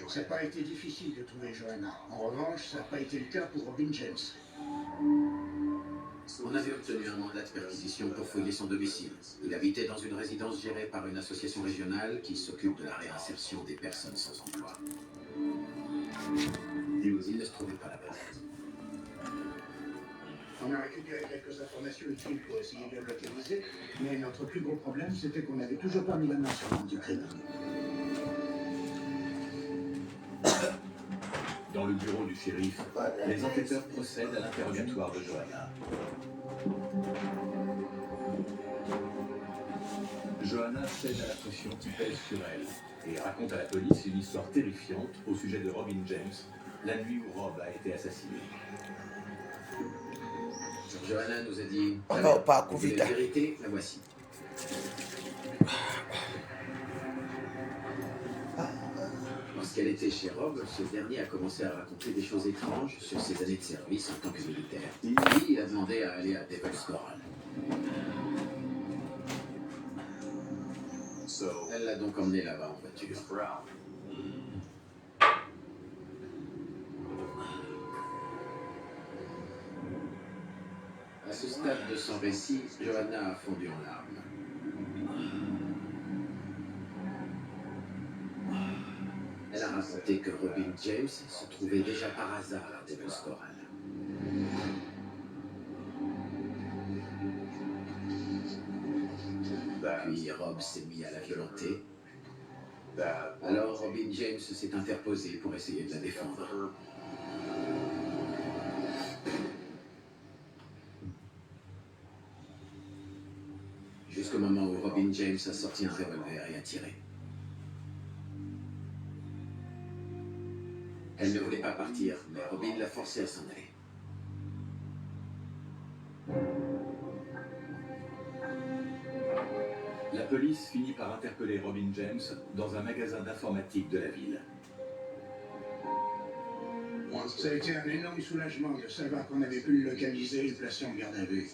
Ça n'a pas été difficile de trouver Johanna. En revanche, ça n'a pas été le cas pour Robin James. On avait obtenu un mandat de perquisition pour fouiller son domicile. Il habitait dans une résidence gérée par une association régionale qui s'occupe de la réinsertion des personnes sans emploi. Il ne se trouvait pas là-bas. On a récupéré quelques informations utiles pour essayer de le localiser, mais notre plus gros problème, c'était qu'on n'avait toujours pas mis la main sur du crime. Dans le bureau du shérif, les enquêteurs procèdent à l'interrogatoire de Johanna. Johanna cède à la pression qui pèse sur elle et raconte à la police une histoire terrifiante au sujet de Robin James, la nuit où Rob a été assassiné. Johanna nous a dit... On va pas vous voulez la vérité, la voici. Lorsqu'elle était chez Rob, ce dernier a commencé à raconter des choses étranges sur ses années de service en tant que militaire. Puis, il a demandé à aller à Devil's Corral. Elle l'a donc emmené là-bas en voiture. À ce stade de son récit, Johanna a fondu en larmes. Elle a raconté que Robin James se trouvait déjà par hasard à Devil's Corral. Puis Rob s'est mis à la violenter. Alors Robin James s'est interposé pour essayer de la défendre. Jusqu'au moment où Robin James a sorti un revolver et a tiré. Elle ne voulait pas partir, mais Robin l'a forcée à s'en aller. La police finit par interpeller Robin James dans un magasin d'informatique de la ville. Ça a été un énorme soulagement de savoir qu'on avait pu le localiser et le placer en garde à vue.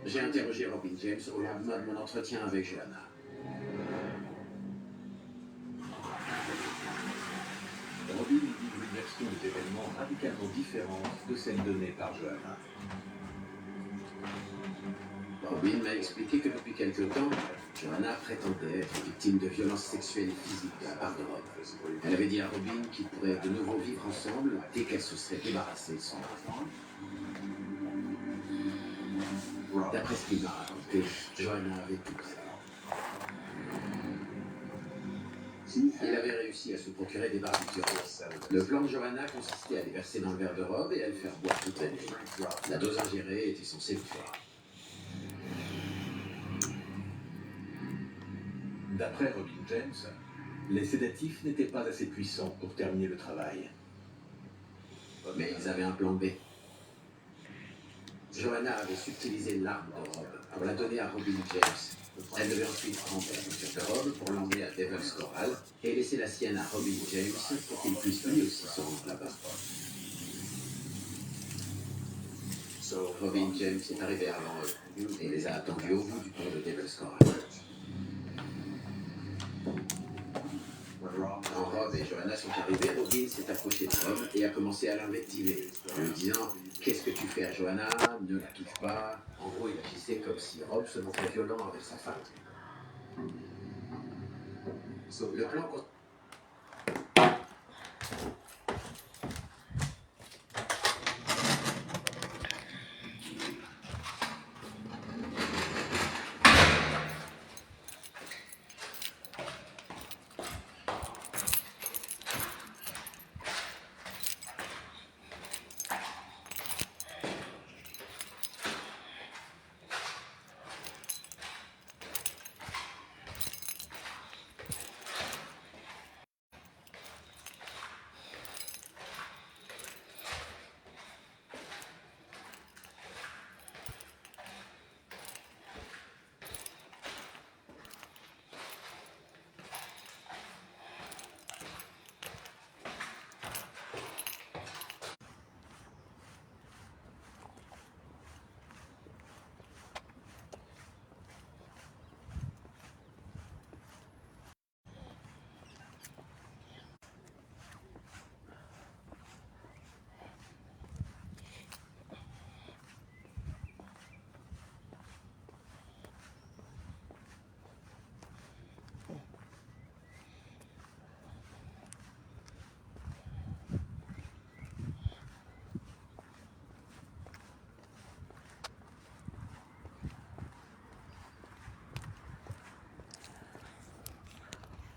J'ai interrogé Robin James au lendemain de mon entretien avec Johanna. Robin livre une version des événements radicalement différente de celle donnée par Johanna. Robin m'a expliqué que depuis quelque temps, Johanna prétendait être victime de violences sexuelles et physiques de la part de Rob. Elle avait dit à Robin qu'ils pourraient de nouveau vivre ensemble dès qu'elle se serait débarrassée de son enfant. D'après ce qu'il m'a raconté, Johanna avait tout ça. Il avait réussi à se procurer des barbiturates. Le plan de Johanna consistait à les verser dans le verre de Rob et à le faire boire toute la nuit. La dose ingérée était censée le faire. D'après Robin James, les sédatifs n'étaient pas assez puissants pour terminer le travail. Mais ils avaient un plan B. Johanna avait subtilisé l'arme de Rob pour la donner à Robin James. Elle devait ensuite prendre la voiture de Rob pour l'emmener à Devil's Corral et laisser la sienne à Robin James pour qu'il puisse lui aussi se rendre là-bas. Robin James est arrivé avant eux et les a attendus au bout du pont de Devil's Corral. Quand Rob et Johanna sont arrivés, Robin s'est approché de Rob et a commencé à l'invectiver, lui disant « Qu'est-ce que tu fais à Johanna? Ne la touche pas ». En gros, il agissait comme si Rob se montrait violent avec sa femme. Le plan...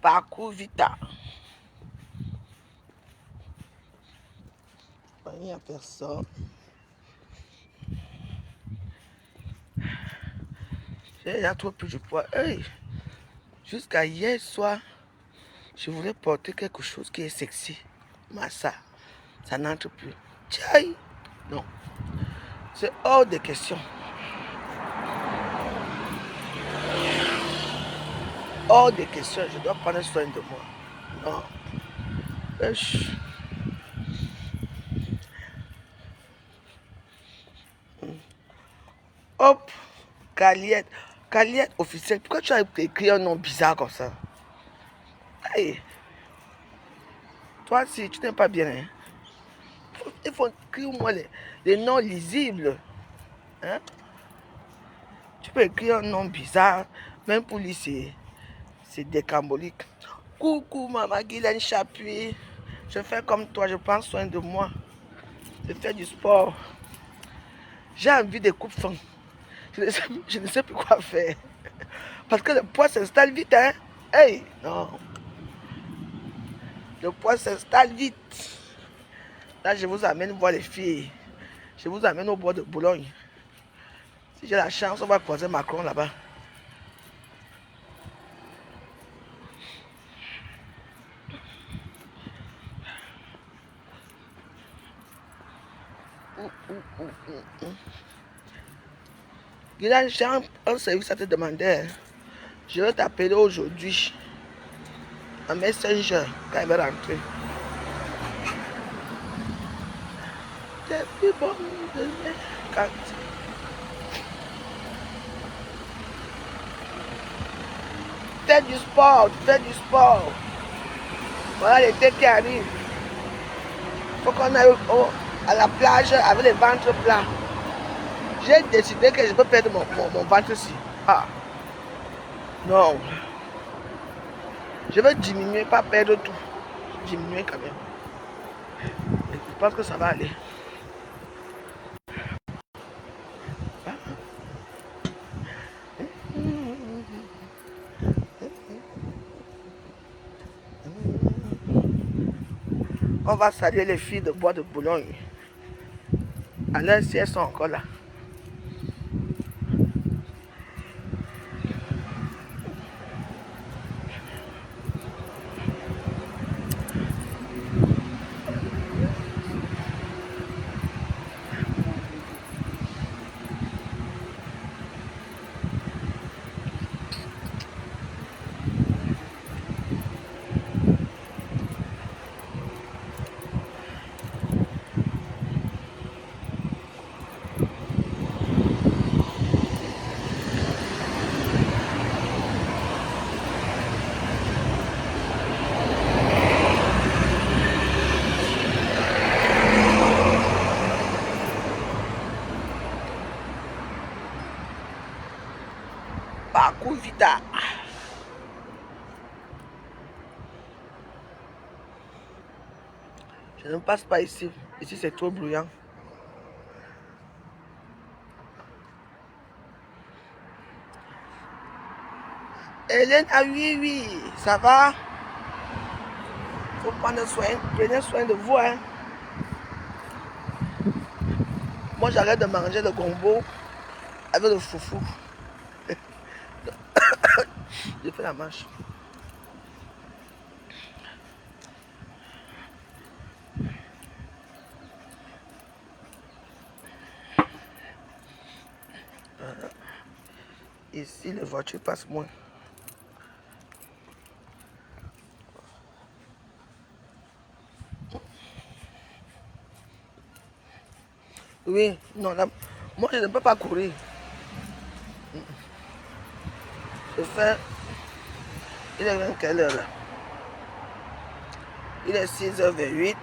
Parcours Vita. Il n'y a personne. J'ai déjà trop plus de poids. Hey, jusqu'à hier soir, je voulais porter quelque chose qui est sexy. Mais ça n'entre plus. Tchaï! Non. C'est hors de question. Hors de question, je dois prendre soin de moi. Non. Hop, Caliette. Caliette officielle. Pourquoi tu as écrit un nom bizarre comme ça? Hey. Toi, si tu n'es pas bien, hein? Il faut écrire au moins les noms lisibles. Hein? Tu peux écrire un nom bizarre, même pour lui, c'est décambolique. Coucou, maman Guylaine Chapuis. Je fais comme toi, je prends soin de moi. Je fais du sport. J'ai envie de coupe-fond. Je ne sais plus quoi faire. Parce que le poids s'installe vite, hein. Hey, non. Le poids s'installe vite. Là, je vous amène voir les filles. Je vous amène au bois de Boulogne. Si j'ai la chance, on va croiser Macron là-bas. Guylaine, j'ai un service à te demander. Je vais t'appeler aujourd'hui. Un messenger quand elle va rentrer. C'est plus bon de mes cartes. Fais du sport, fais du sport. Voilà l'été qui arrive. Il faut qu'on aille à la plage avec les ventres plats. J'ai décidé que je peux perdre mon ventre ici. Ah. Non. Je veux diminuer, pas perdre tout. Diminuer quand même. Et je pense que ça va aller. On va saluer les filles de Bois de Boulogne. Alors si elles sont encore là. Parcours Vita. Je ne passe pas ici. Ici, c'est trop bruyant. Hélène, ah oui, oui, ça va? Faut prendre soin, prenez soin de vous, hein. Moi, j'arrête de manger le gombo avec le foufou. Je fais la marche. Voilà. Ici, les voitures passent moins. Oui, non, là, moi, je ne peux pas courir. Je fais... Il est quelle heure là? Il est 6h28.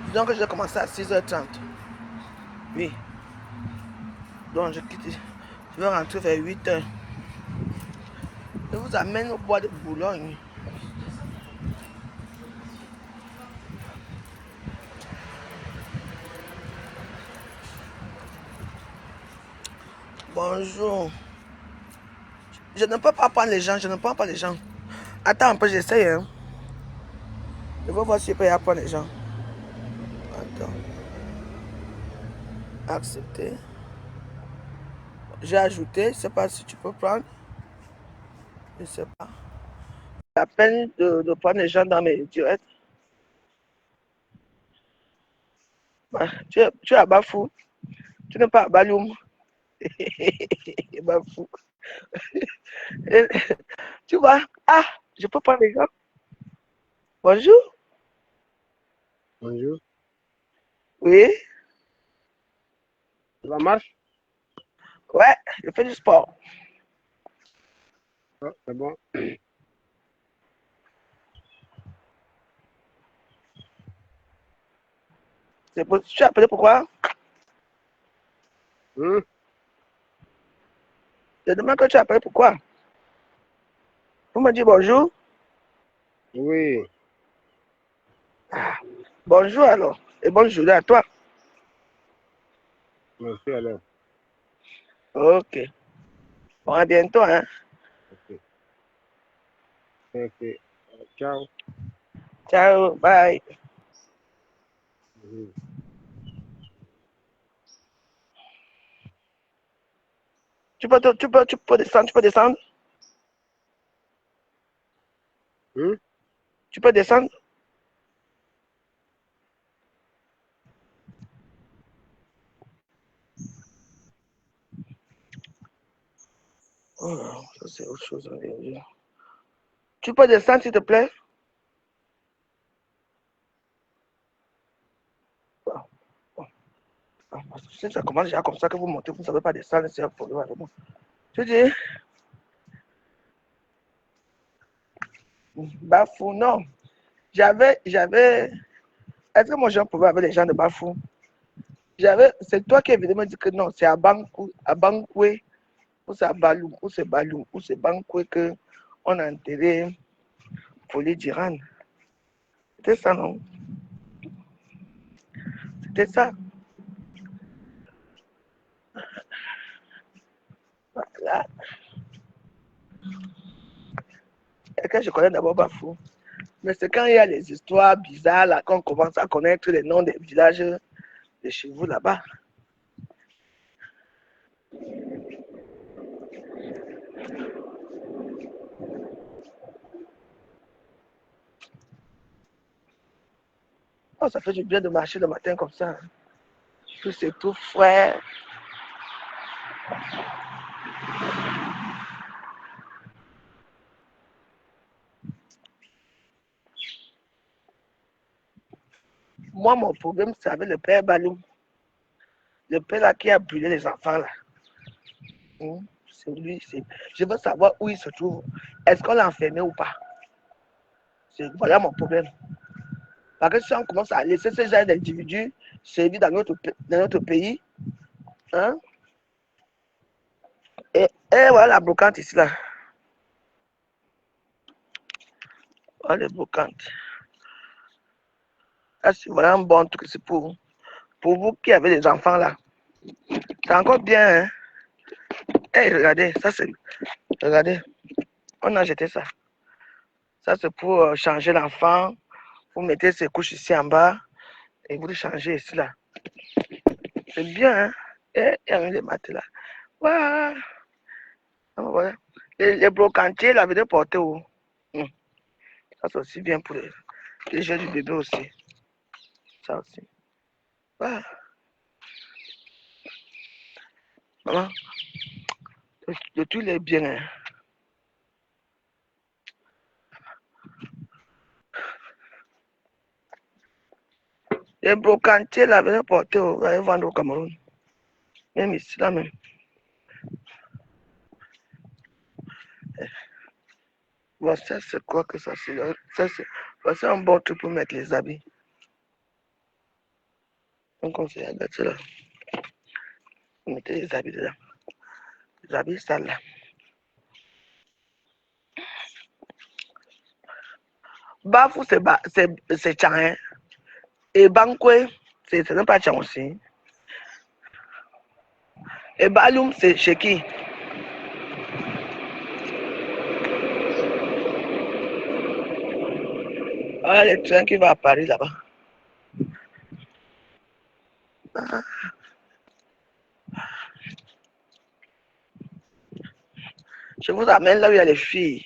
Disons que je vais commencer à 6h30. Oui. Donc je quitte. Je vais rentrer vers 8h. Je vous amène au bois de Boulogne. Bonjour. Je ne peux pas prendre les gens, je ne prends pas les gens. Attends un peu, j'essaye. Hein. Je vais voir si je peux y apprendre les gens. Attends. Accepter. J'ai ajouté, je ne sais pas si tu peux prendre. Je ne sais pas. La peine de prendre les gens dans mes directs. Tu es à Bafou. Tu n'es pas à Baloum. Bafou. Tu vois? Ah, je peux prendre les gens. Bonjour. Bonjour. Oui. Ça marche? Ouais, je fais du sport. Oh, c'est bon. Tu as appelé pourquoi? Hum? Je demande que tu as appelé pourquoi? Vous me dites bonjour. Oui. Bonjour alors. Et bonne journée à toi. Merci alors. Ok. Bon, à bientôt, hein. Ok. Ok. Ciao. Ciao, bye. Mhm. Tu peux descendre, tu peux descendre. Hum? Tu peux descendre. Oh, ça c'est autre chose. Tu peux descendre, s'il te plaît. Si ça commence déjà comme ça, que vous montez, vous ne savez pas descendre, c'est un problème avec moi. Tu dis, Bafou, non. Est-ce que mon gens pouvait avec les gens de Bafou? C'est toi qui es venu me dire que non, c'est à Bankoué, ou c'est à Balou, ou c'est Balou, ou c'est Bankoué que on a enterré Folie d'Iran. C'était ça, non? C'était ça. Voilà. Et que je connais d'abord Bafou. Mais c'est quand il y a les histoires bizarres, là, qu'on commence à connaître les noms des villages de chez vous là-bas. Oh, ça fait du bien de marcher le matin comme ça. Tout c'est tout frais. Moi, mon problème, c'est avec le père Balou. Le père là qui a brûlé les enfants là. C'est lui. Je veux savoir où il se trouve. Est-ce qu'on l'a enfermé ou pas? Voilà mon problème. Parce que si on commence à laisser ces gens d'individus servir dans notre pays, hein? Et voilà la brocante ici là. Voilà les brocantes. Ah, voilà un bon truc, c'est pour vous qui avez des enfants là. C'est encore bien, hein? Hey, regardez, ça c'est. Regardez, on a jeté ça. Ça c'est pour changer l'enfant. Vous mettez ses couches ici en bas et vous le changez ici là. C'est bien, hein? Et il y a les matelas. Voilà. Voilà. Les brocantiers là, venaient porter où? Ça c'est aussi bien pour les jeux du bébé aussi. Ça aussi. Voilà. Maman, le tout est bien, hein? Les brocantiers là, venaient porter où? Aller vendre au Cameroun. Même ici là même. Bon, ça c'est quoi que ça c'est? C'est un bon truc pour mettre les habits. Donc on s'est abattu là. Vous mettez les habits dedans. Les habits sales là. Bafou c'est Tchang, hein? Et Bankwe, c'est même pas Tchang aussi. Et Baloum, c'est chez qui? Ah, le train qui va à Paris là-bas. Ah, je vous amène là où il y a les filles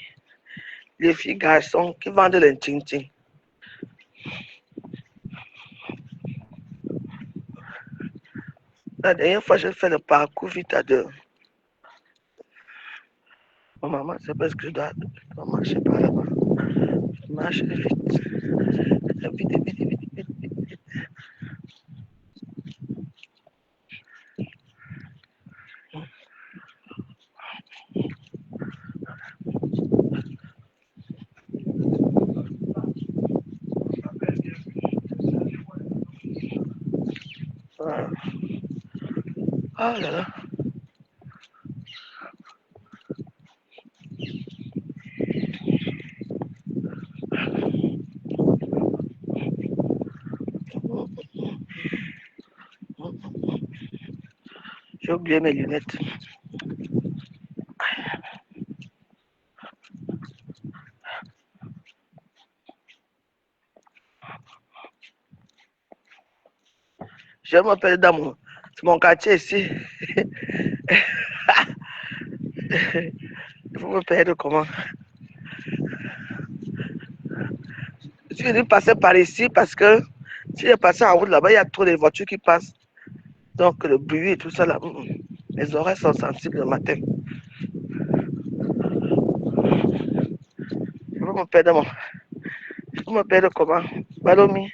garçons qui vendent les ting-ting. La dernière fois, j'ai fait le parcours vite à deux. Oh, maman, c'est parce que je dois marcher par là-bas. Je marche vite. Vite, vite, vite, vite, vite. Ah, oh là là. J'ai oublié mes lunettes. Je m'appelle dans mon quartier ici. Il faut me perdre comment? Je suis venu passer par ici parce que si je passais en route là-bas, il y a trop de voitures qui passent. Donc le bruit et tout ça là, les oreilles sont sensibles le matin. Je veux me perdre Je veux me perdre comment? Balomi.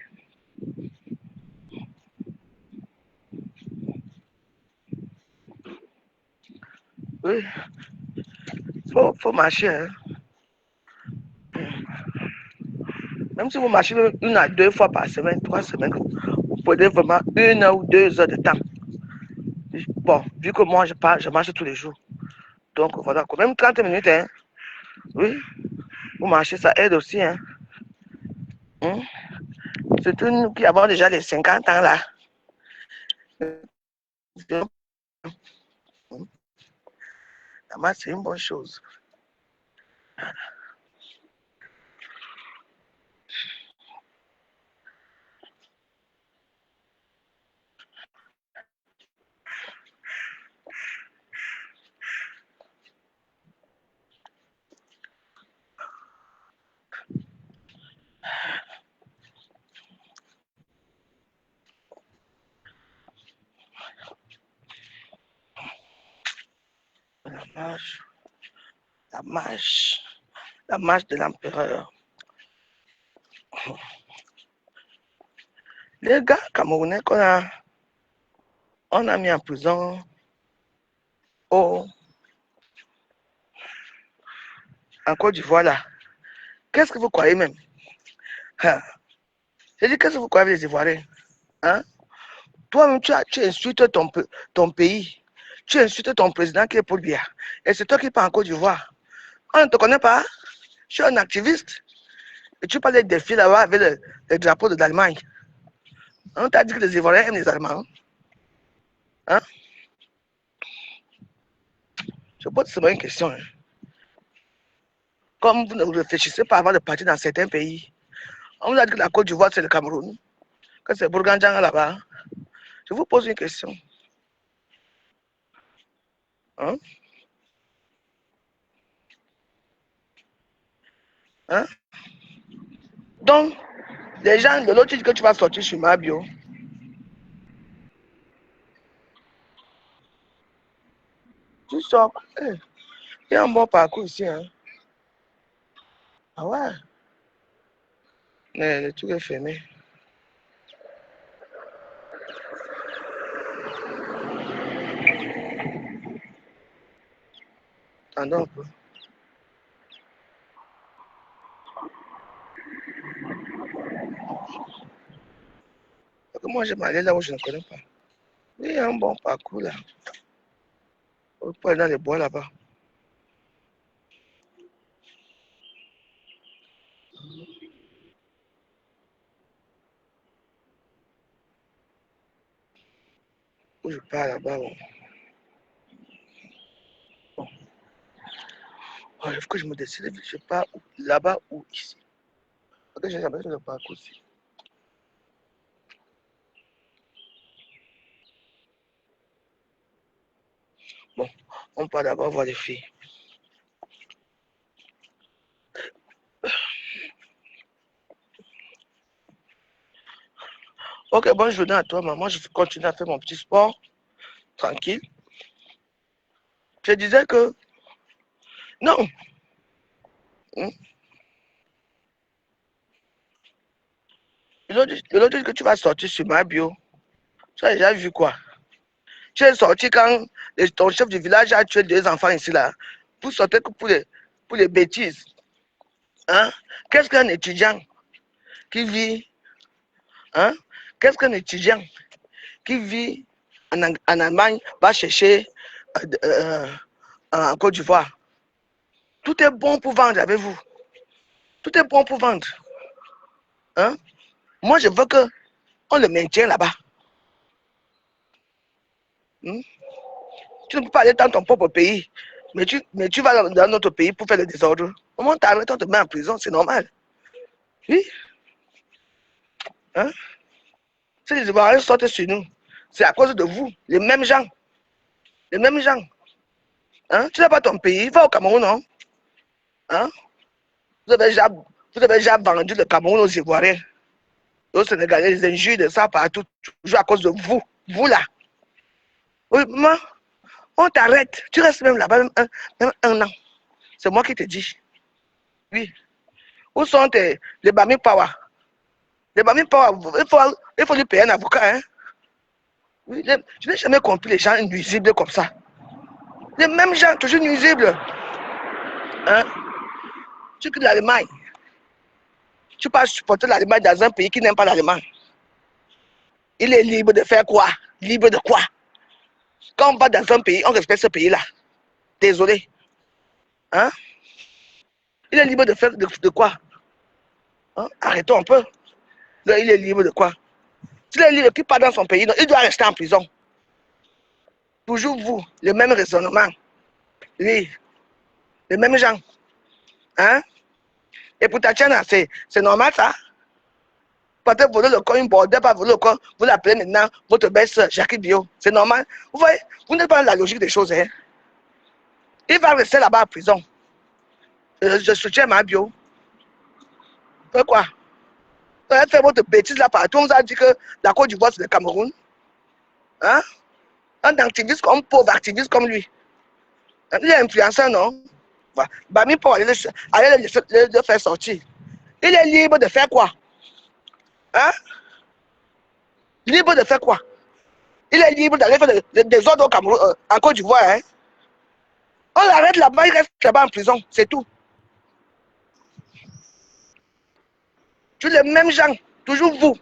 Oui, faut marcher. Hein. Même si vous marchez une à deux fois par semaine, 3 semaines, vous prenez vraiment 1 heure ou 2 heures de temps. Bon, vu que moi je marche tous les jours. Donc voilà, quand même 30 minutes, hein. Oui, vous marchez, ça aide aussi, hein. Hum. Surtout nous qui avons déjà les 50 ans là. La marche, c'est une bonne chose. La marche, la marche, la marche de l'empereur. Les gars camerounais on a mis en prison en Côte d'Ivoire là. Qu'est-ce que vous croyez même? Hein? J'ai dit, qu'est-ce que vous croyez les Ivoiriens? Hein? Toi-même, tu insultes ton pays. Tu insultes ton président qui est Paul Biya. Et c'est toi qui parles en Côte d'Ivoire. On ne te connaît pas. Je suis un activiste. Et tu parles des filles là-bas avec le drapeau de l'Allemagne. On t'a dit que les Ivoiriens aiment les Allemands. Hein? Je pose seulement une question. Hein. Comme vous ne réfléchissez pas avant de partir dans certains pays, on vous a dit que la Côte d'Ivoire, c'est le Cameroun, que c'est Bourganjang là-bas. Je vous pose une question. Hein? Hein? Donc, les gens de l'autre disent que tu vas sortir sur ma bio. Tu sors. Il y a un bon parcours ici. Hein? Ah ouais? Mais le truc est fermé. Attendons un peu. Parce que moi, je m'allais là où je ne connais pas. Il y a un bon parcours là. On peut aller dans les bois là-bas. Où je pars là-bas. Bon. Oh, il faut que je me décide. Je pars là-bas ou ici. que j'ai jamais fait le parcours aussi. Bon, on peut d'abord voir les filles. Ok, bonne journée à toi, maman. Je continue à faire mon petit sport. Tranquille. Je disais que... Non. Hmm. L'autre dit que tu vas sortir sur ma bio. Tu as déjà vu quoi? Tu es sorti quand ton chef du village a tué 2 enfants ici, là. Vous sortez que pour les bêtises. Hein? Qu'est-ce qu'un étudiant qui vit... Hein? Qu'est-ce qu'un étudiant qui vit en Allemagne va chercher en Côte d'Ivoire? Tout est bon pour vendre avec vous. Tout est bon pour vendre. Hein? Moi, je veux qu'on le maintienne là-bas. Hmm? Tu ne peux pas aller dans ton propre pays, mais tu vas dans notre pays pour faire le désordre. Au moins, t'arrêtes, on te met en prison, c'est normal. Oui. Hein? Si les Ivoiriens sortent sur nous, c'est à cause de vous, les mêmes gens. Les mêmes gens. Hein? Tu n'as pas ton pays, va au Cameroun, non? Hein? Vous avez déjà vendu le Cameroun aux Ivoiriens, aux Sénégalais, les injures de ça partout, toujours à cause de vous. Vous là. Oui, maman, on t'arrête. Tu restes même là-bas, même un an. C'est moi qui te dis. Oui. Où sont les Bami Power? Les Bami Power, il faut lui payer un avocat. Hein? Oui, je n'ai jamais compris les gens nuisibles comme ça. Les mêmes gens, toujours nuisibles. Hein? Tu quittes l'Allemagne. Tu peux supporter l'Allemagne dans un pays qui n'aime pas l'Allemagne. Il est libre de faire quoi? Libre de quoi? Quand on va dans un pays, on respecte ce pays-là. Désolé. Hein? Il est libre de faire de quoi? Hein? Arrêtons un peu. Là, il est libre de quoi? S'il est libre, qu'il part dans son pays, non, il doit rester en prison. Toujours vous, le même raisonnement. Oui, les mêmes gens. Hein? Et pour Tatiana, c'est normal ça? Peut-être voler le corps, une bordelle, pas voler le corps, vous l'appelez maintenant votre belle-sœur, Jackie Bio. C'est normal. Vous voyez, vous n'êtes pas dans la logique des choses. Hein? Il va rester là-bas en prison. Je soutiens ma bio. Pourquoi? Vous avez fait votre bêtise là partout. On vous a dit que la Côte d'Ivoire, c'est le Cameroun. Hein? Un activiste comme pauvre activiste comme lui. Il est influenceur, non? Bami pour aller le faire sortir. Il est libre de faire quoi? Hein? Libre de faire quoi? Il est libre d'aller faire des ordres au Cameroun, en Côte d'Ivoire. Hein? On l'arrête là-bas, il reste là-bas en prison, c'est tout. Tous les mêmes gens, toujours vous.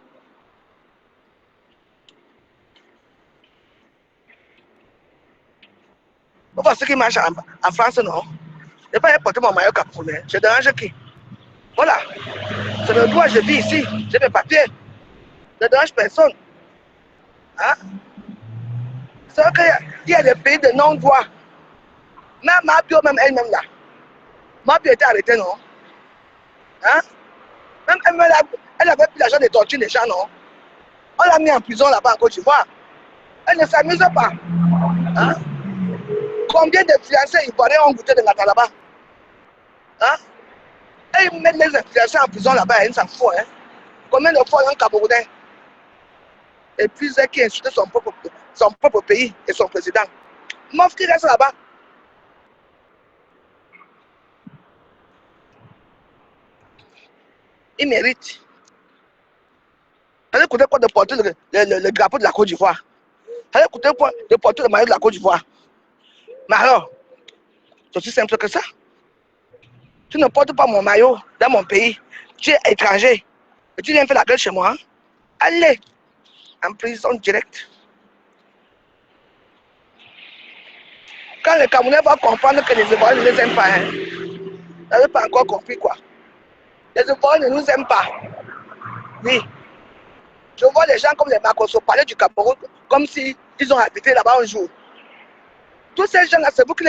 Vous voyez ce qui marche en France, non? Je ne vais pas porter mon maillot camerounais. Je dérange qui? Voilà. C'est le droit, je vis ici. J'ai mes papiers. Je ne dérange personne. Hein? C'est vrai qu'il y a des pays de non-droit. Même Mabio, même elle-même là. Mabio était arrêtée, non? Hein? Même elle avait pris l'argent de torture des gens, non? On l'a mis en prison là-bas en Côte d'Ivoire. Elle ne s'amuse pas. Hein? Combien de fiancés ivoiriens ont goûté de la là-bas? Hein? Et ils mettent les influenceurs en prison là-bas, ils s'en foutent. Hein? Combien de fois un Camerounais et puis qui insulte son propre pays et son président? Mof qui reste là-bas. Il mérite. Ça allait coûter quoi de porter le drapeau de la Côte d'Ivoire? Ça allait coûter quoi de porter le maillot de la Côte d'Ivoire? Mais alors, c'est aussi simple que ça. Tu ne portes pas mon maillot dans mon pays. Tu es étranger. Et tu viens faire la gueule chez moi. Hein? Allez, en prison directe. Quand les Camerounais vont comprendre que les Ivoiriens ne les aiment pas, hein? Vous n'avez pas encore compris quoi? Les Ivoiriens ne nous aiment pas. Oui. Je vois les gens comme les Makosso parler du Cameroun comme s'ils ont habité là-bas un jour. Tous ces gens-là, c'est vous qui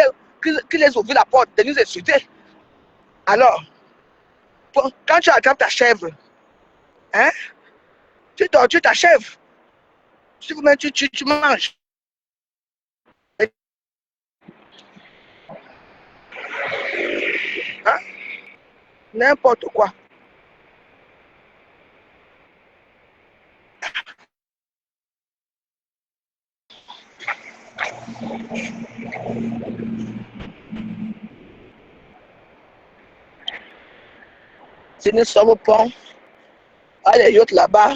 les ouvrez la porte de nous insulter. Alors, Quand tu attrapes ta chèvre, hein, tu tortures ta chèvre. Si vous mettez, tu manges. Hein? N'importe quoi. C'est une somme au pont. Ah, les yachts là-bas.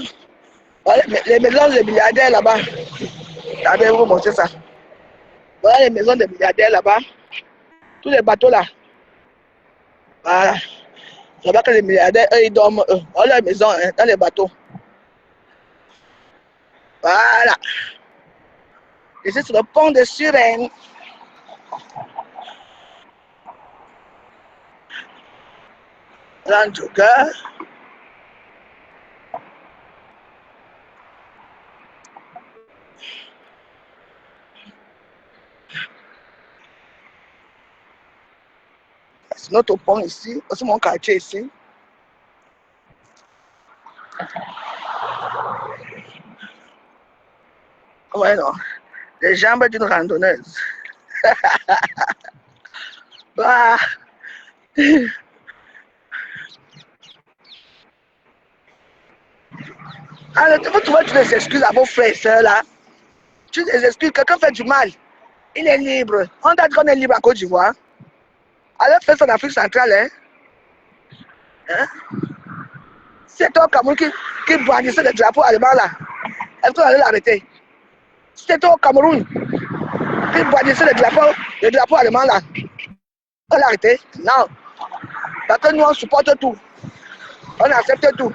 Voilà les maisons des milliardaires là-bas. Je vais vous montrer ça. Voilà les maisons des milliardaires là-bas. Tous les bateaux là. Voilà. Là-bas que les milliardaires, eux, ils dorment, eux. Voilà les maisons, hein, dans les bateaux. Voilà. Ici, c'est le pont de Suresnes. Land Joker. C'est notre pont ici. C'est mon quartier ici. Ouais, non. Les jambes d'une randonneuse. Ah. Alors, tu vas trouver toutes les excuses à vos frères et sœurs là. Tu les excuses, quelqu'un fait du mal. Il est libre. On t'a dit qu'on est libre à Côte d'Ivoire. Alors fais ça en Afrique centrale, hein? Hein? C'est toi au Cameroun qui brandissait le drapeau allemand là. Est-ce qu'on allait l'arrêter? C'est toi au Cameroun qui brandissait le drapeau allemand là. On l'a arrêté? Non. Parce que nous on supporte tout. On accepte tout.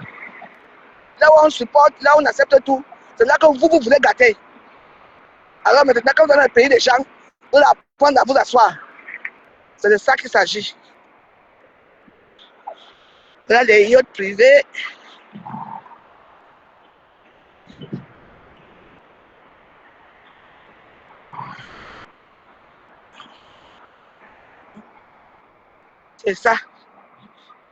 Là où on supporte, là où on accepte tout, c'est là que vous voulez gâter. Alors maintenant, quand vous allez dans le pays des gens, vous allez apprendre à vous asseoir. C'est de ça qu'il s'agit. Là, les yachts privés. C'est ça.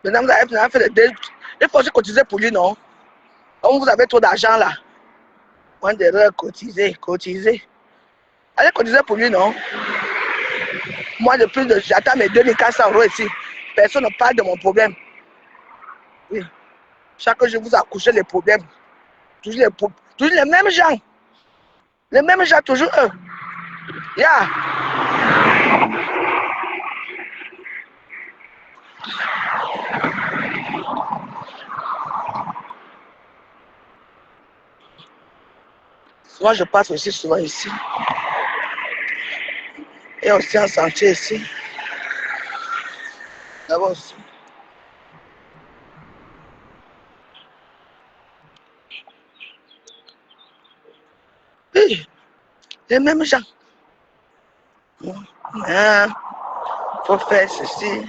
Maintenant, vous avez fait des... Il faut aussi cotiser pour lui, non? Comme vous avez trop d'argent là. Moins d'erreur, cotiser. Allez cotiser pour lui, non? Moi, de plus, j'attends mes 2400 € ici. Personne ne parle de mon problème. Oui. Chaque jour, vous accouchez les problèmes. Toujours les mêmes gens. Les mêmes gens, toujours eux. Yeah. Moi, je passe aussi souvent ici. Et aussi en sentier ici. Là-bas aussi. Oui, les mêmes gens. Il faut faire ceci.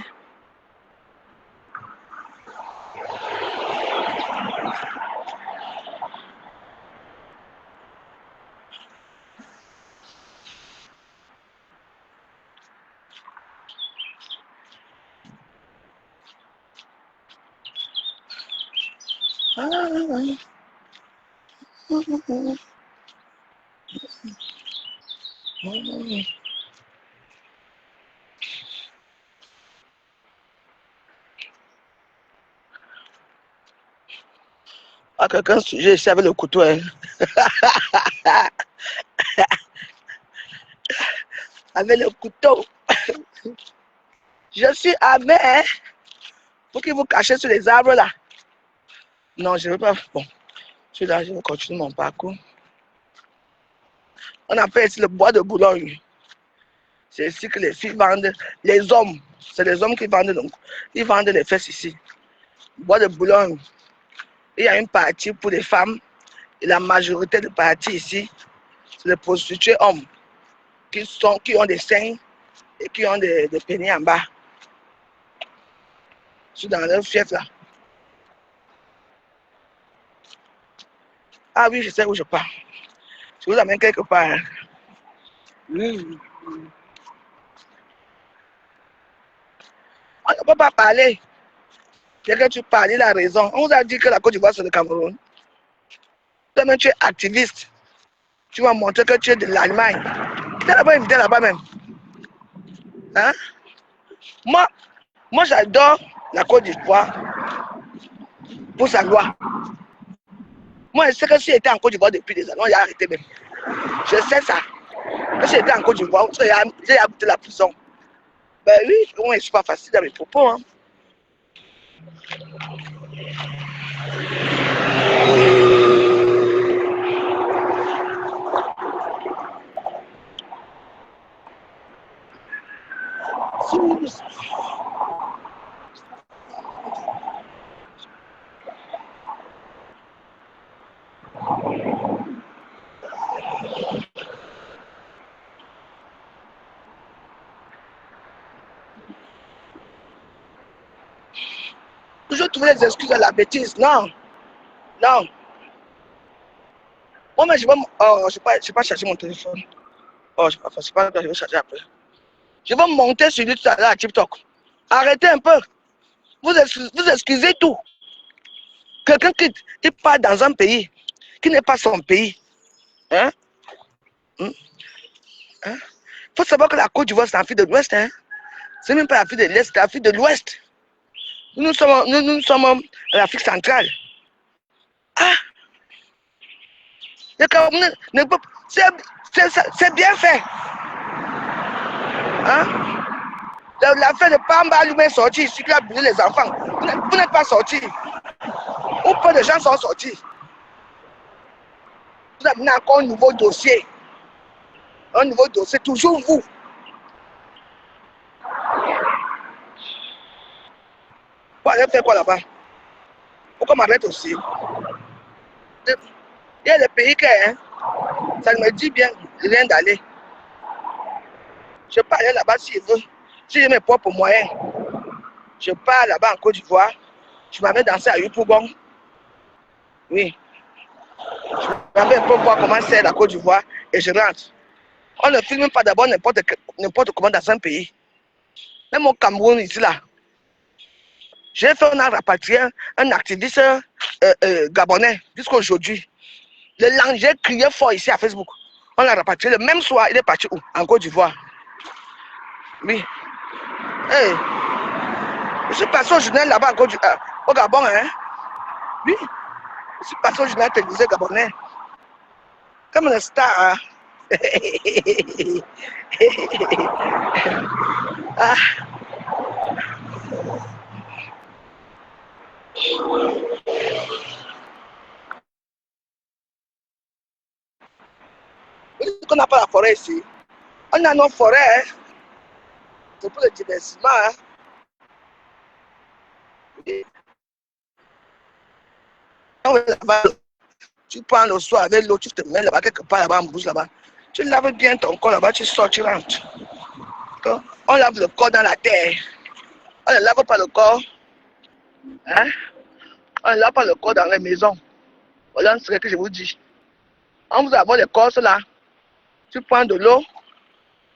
Ah, quelqu'un sujet ici avec le couteau. Hein. Avec le couteau. Je suis armé, hein, pour qu'il vous cachez sur les arbres là. Non, je ne veux pas. Bon, je suis là, je vais continuer mon parcours. On appelle ici le bois de Boulogne. C'est ici que les filles vendent, les hommes. C'est les hommes qui vendent, donc, ils vendent les fesses ici. Bois de Boulogne. Il y a une partie pour les femmes. Et la majorité de parties ici, c'est les prostituées hommes qui ont des seins et qui ont des pénis en bas. Je suis dans leur fief là. Ah oui, je sais où je pars. Je vous amène quelque part. Hein. On ne peut pas parler. Dès que tu parles, il a raison. On vous a dit que la Côte d'Ivoire, c'est le Cameroun. Toi-même, tu es activiste. Tu vas montrer que tu es de l'Allemagne. Tu es là-bas invité là-bas même. Hein? Moi j'adore la Côte d'Ivoire pour sa loi. Moi, je sais que si j'étais en Côte d'Ivoire depuis des années, il a arrêté même. Je sais ça. Si j'étais en Côte d'Ivoire, j'ai habité la prison. Ben oui, bon, je ne suis pas facile dans mes propos. Hein. Toujours trouver les excuses à la bêtise. Non. Non. Moi, mais je vais... Oh, je ne vais pas charger mon téléphone. Oh, je ne sais pas, je vais charger après. Je vais monter sur lui tout à l'heure à TikTok. Arrêtez un peu. Vous excusez tout. Quelqu'un qui part dans un pays qui n'est pas son pays. Hein? Hein? Hein? Faut savoir que la Côte d'Ivoire, c'est l'Afrique de l'Ouest. Hein? C'est même pas l'Afrique de l'Est, c'est l'Afrique de l'Ouest. Nous sommes l'Afrique centrale. Ah! Le Cameroun, c'est bien fait. Hein? L'affaire de Pamba lui est sorti ici, qui a brûlé les enfants. Vous n'êtes pas sortis. Ou peu de gens sont sortis. Vous avez encore un nouveau dossier. Un nouveau dossier, toujours vous. Vous allez faire quoi là-bas? Pourquoi m'arrête aussi? Il y a des pays qui, hein, ça ne me dit bien rien d'aller. Je peux aller là-bas si je veux. Si j'ai mes propres moyens. Je pars là-bas en Côte d'Ivoire. Je m'amène danser à Yopougon. Oui. Je m'amène un peu voir comment c'est la Côte d'Ivoire et je rentre. On ne filme pas d'abord n'importe comment dans un pays. Même au Cameroun, ici là. J'ai fait un rapatrié, un activiste gabonais jusqu'à aujourd'hui. J'ai crié fort ici à Facebook. On l'a rapatrié le même soir, il est parti où? En Côte d'Ivoire. Oui. Hey. Je suis passé au journal là-bas au Gabon, hein? Oui. Je suis passé au journal télévisé gabonais. Comme un star, hein? Ah. On n'a pas la forêt ici. On a nos forêts, hein? C'est pour le divertissement, hein? Oui. Là-bas, tu prends le soir avec l'eau, tu te mets là-bas, quelque part là-bas en bouche là-bas. Tu laves bien ton corps là-bas, tu sors, tu rentres. On lave le corps dans la terre. On ne lave pas le corps. Hein? On ne lave pas le corps dans les maisons. Voilà ce que je vous dis. On vous a les corses là. Tu prends de l'eau,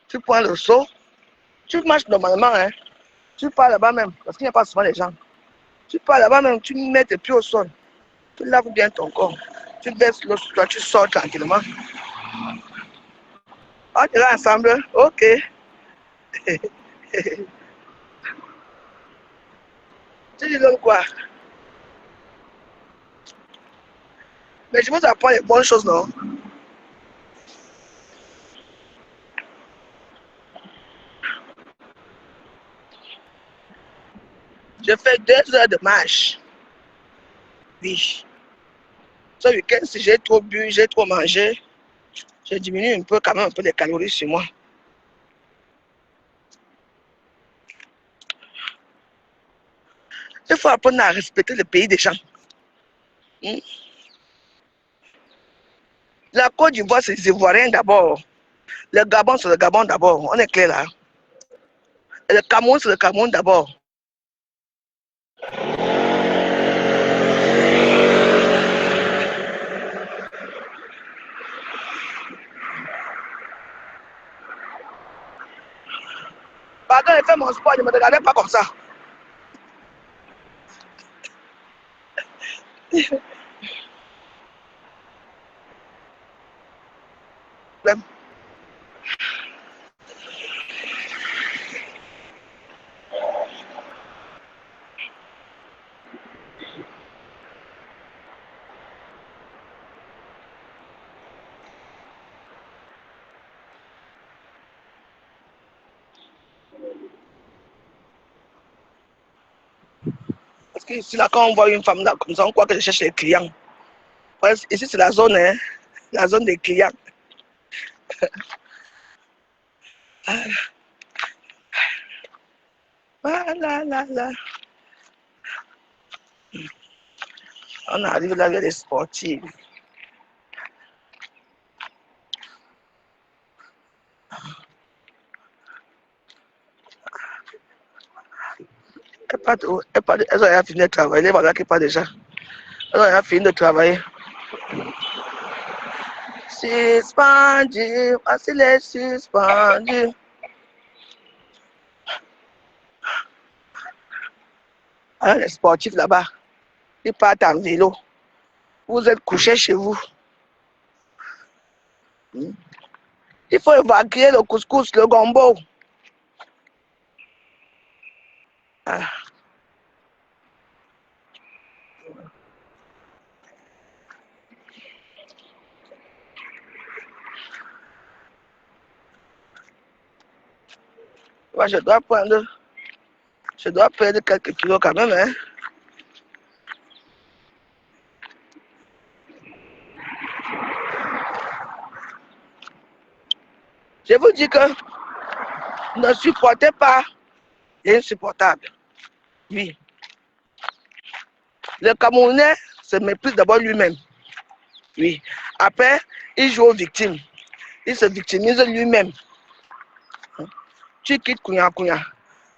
tu prends le seau, tu marches normalement. Hein? Tu pars là-bas même, parce qu'il n'y a pas souvent les gens. Tu pars là-bas même, tu mets tes pieds au sol. Tu laves bien ton corps. Tu baisses l'eau sur toi, tu sors tranquillement. On est là ensemble, ok. Tu dis donc quoi? Mais je vous apprends les bonnes choses, non? Je fais 2 heures de marche. Oui. Ce week-end, si j'ai trop bu, j'ai trop mangé, je diminue un peu, quand même un peu les calories sur moi. Il faut apprendre à respecter le pays des gens. La Côte d'Ivoire, c'est les Ivoiriens d'abord. Le Gabon, c'est le Gabon d'abord. On est clair là. Et le Cameroun, c'est le Cameroun d'abord. Pardon, j'ai fait mon sport, ne me regardez pas comme ça. Parce que ici, là, quand on voit une femme là, comme ça, on croit que je cherche les clients. Ouais, ici, c'est la zone, hein, la zone des clients. Voilà, là, là. On arrive là, il y a des sportifs. Elles ont rien fini de travailler. Les voilà qui partent déjà. Elles ont rien fini de travailler. Suspendu, voici les suspendus. Alors, les sportifs là-bas, ils partent en vélo. Vous êtes couchés chez vous. Il faut évacuer le couscous, le gombo. Ah. Moi, je dois perdre quelques kilos quand même, hein. Je vous dis que ne supportez pas l'insupportable. Oui. Le Camerounais se méprise d'abord lui-même. Oui. Après, il joue aux victimes. Il se victimise lui-même. Tu quittes Kouya Kouya.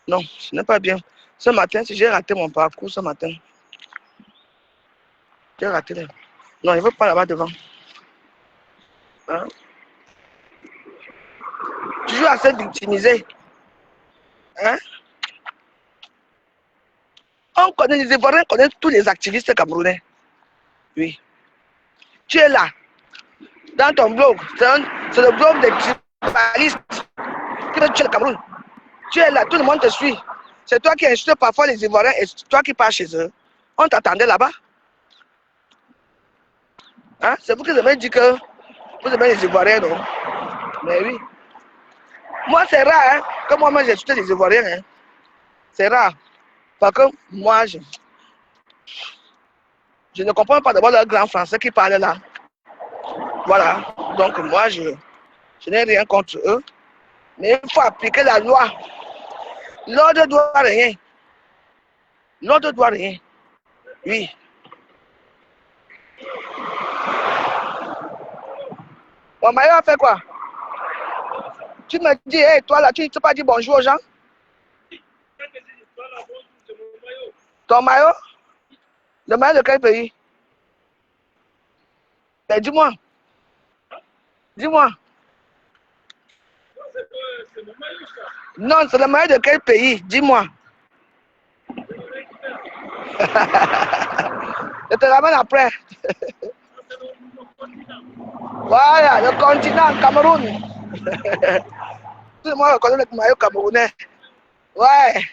Non, ce n'est pas bien. Ce matin, si j'ai raté mon parcours ce matin, j'ai raté. Non, il ne veut pas là-bas devant. Hein? Toujours assez victimisé. Hein? On connaît, les Ivoiriens connaissent tous les activistes camerounais. Oui. Tu es là, dans ton blog. C'est le blog des tribalistes qui veut tuer le Cameroun. Tu es là, tout le monde te suit. C'est toi qui insultes parfois les Ivoiriens et c'est toi qui pars chez eux. On t'attendait là-bas. Hein? C'est vous qui avez dit que vous aimez les Ivoiriens, non? Mais oui. Moi, c'est rare hein, que moi-même j'insulte les Ivoiriens. Hein. C'est rare. Parce que moi, je ne comprends pas d'abord le grand français qui parlait là. Voilà. Donc, moi, je n'ai rien contre eux. Mais il faut appliquer la loi. L'ordre doit rien. L'ordre doit rien. Oui. Mon maillot a fait quoi? Tu me dis, hey, toi là, tu ne t'es pas dit bonjour aux gens? Ton maillot? Le maillot de quel pays? Ben, dis-moi. Dis-moi. Non, c'est le maillot de quel pays? Dis-moi. Je te ramène après. Voilà, le continent Cameroun. Tout le monde connaît le maillot camerounais. Ouais.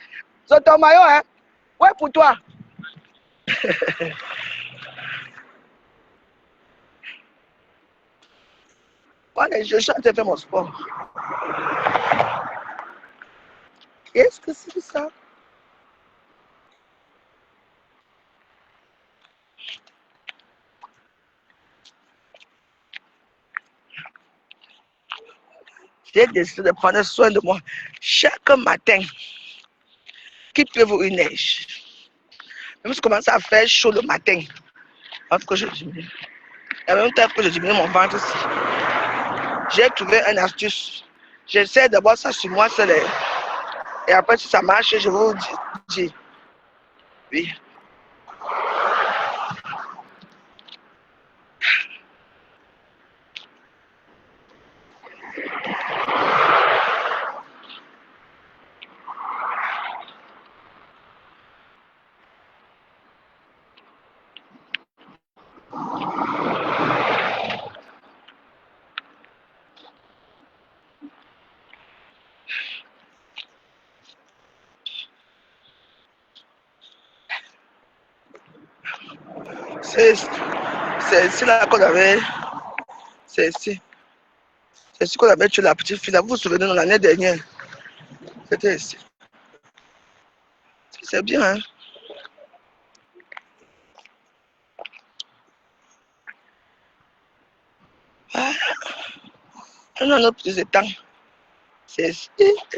C'est ton maillot, hein? Ouais, pour toi. Moi, je chante et fais mon sport. Qu'est-ce que c'est ça? J'ai décidé de prendre soin de moi chaque matin. Qu'il pleuve ou une neige. Même si je commence à faire chaud le matin, parce que je diminue. Et en même temps que je diminue mon ventre aussi. J'ai trouvé une astuce. J'essaie d'abord ça sur moi seul. Et après, si ça marche, je vous dis. Oui. C'est ici là qu'on avait. C'est ici. C'est ici qu'on avait tué la petite fille là. Vous vous souvenez de l'année dernière? C'était ici. C'est bien, hein? Ah, on a nos petits étangs. C'est ici.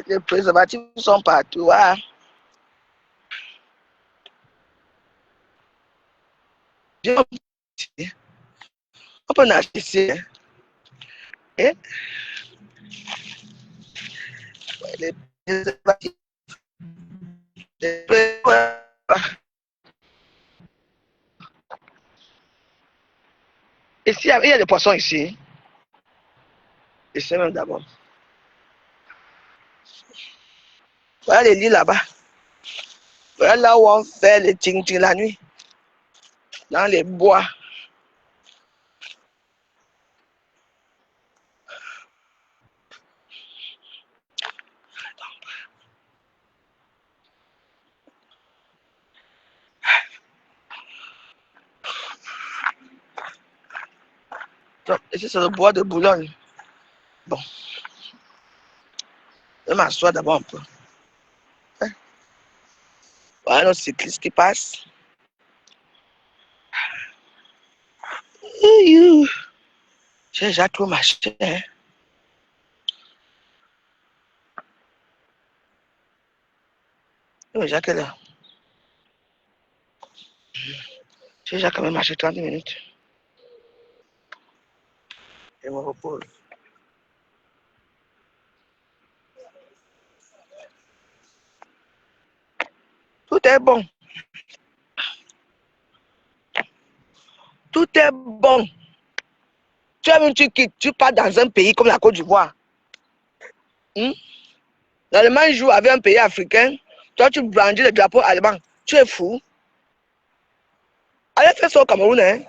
Les préservatifs sont partout. Ah. On peut en acheter ici. Hein? Et les préservatifs. Ici, il y a des poissons ici. Ici même d'abord. Voilà les lits là-bas. Voilà là où on fait les ting-ting la nuit. Dans les bois. Donc, ici, c'est le bois de Boulogne. Bon. Je vais m'asseoir d'abord un peu. Hein? Voilà nos cyclistes qui passent. J'ai déjà trop marché. Hein? J'ai déjà quelle heure? J'ai déjà quand même marché 30 minutes. Et me repose. Tout est bon. Tout est bon. Tu as vu, tu quittes, tu pars dans un pays comme la Côte d'Ivoire. L'Allemagne joue avec un pays africain. Toi, tu brandis le drapeau allemand. Tu es fou. Allez faire ça au Cameroun. Hein?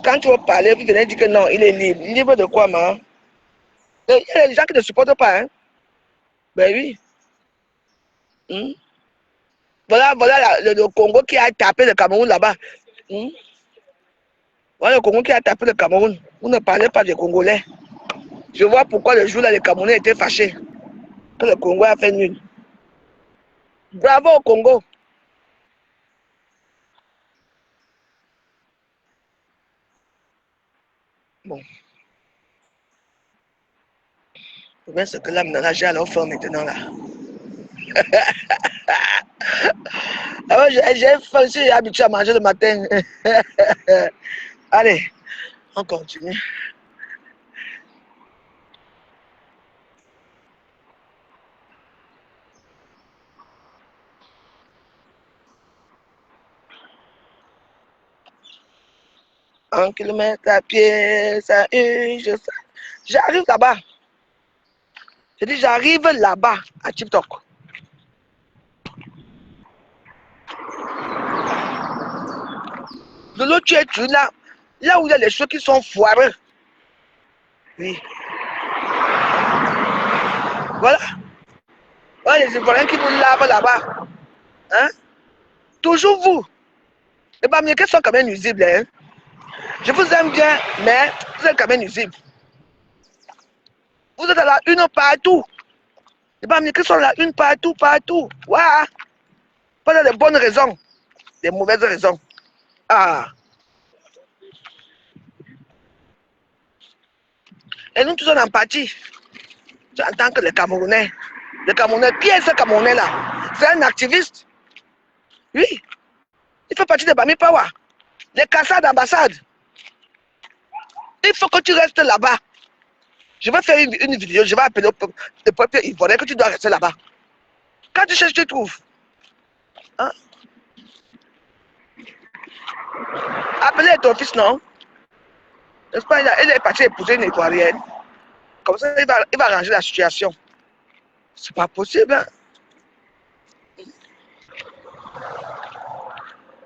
Quand tu vas parler, vous venez dire que non, il est libre. Libre de quoi, maman? Il y a des gens qui ne supportent pas. Hein? Ben oui. Voilà le Congo qui a tapé le Cameroun là-bas. Voilà le Congo qui a tapé le Cameroun. Vous ne parlez pas des Congolais. Je vois pourquoi le jour là, les Camerounais étaient fâchés. Que le Congo a fait nul. Bravo au Congo. Bon. Mais ce que là, maintenant, j'ai à leur faire maintenant là. Alors, j'ai faim, je suis habitué à manger le matin. Allez, on continue. Un kilomètre à pied, ça j'arrive là-bas. Je dis, j'arrive là-bas, à TikTok. De l'autre, tu es là, là où il y a les choses qui sont foireux. Oui. Voilà. Voilà les Ivoiriens qui vous lavent là-bas. Hein? Toujours vous. Les Bamileke sont quand même nuisibles. Hein? Je vous aime bien, mais vous êtes quand même nuisibles. Vous êtes à la une partout. Les Bamileke sont à la une partout, partout. Voilà. Pas dans les bonnes raisons. Des mauvaises raisons. Ah. Et nous tous on en partie. En tant que les Camerounais. Le Camerounais, qui est ce Camerounais-là? C'est un activiste. Oui. Il fait partie de Bami Pawa. Les cassades d'ambassade. Il faut que tu restes là-bas. Je vais faire une vidéo, je vais appeler le peuple ivoirien que tu dois rester là-bas. Quand tu cherches, tu trouves. Hein? Appelez ton fils, non? N'est-ce pas? Il est parti épouser une Ivoirienne. Comme ça, il va arranger la situation. C'est pas possible. Hein?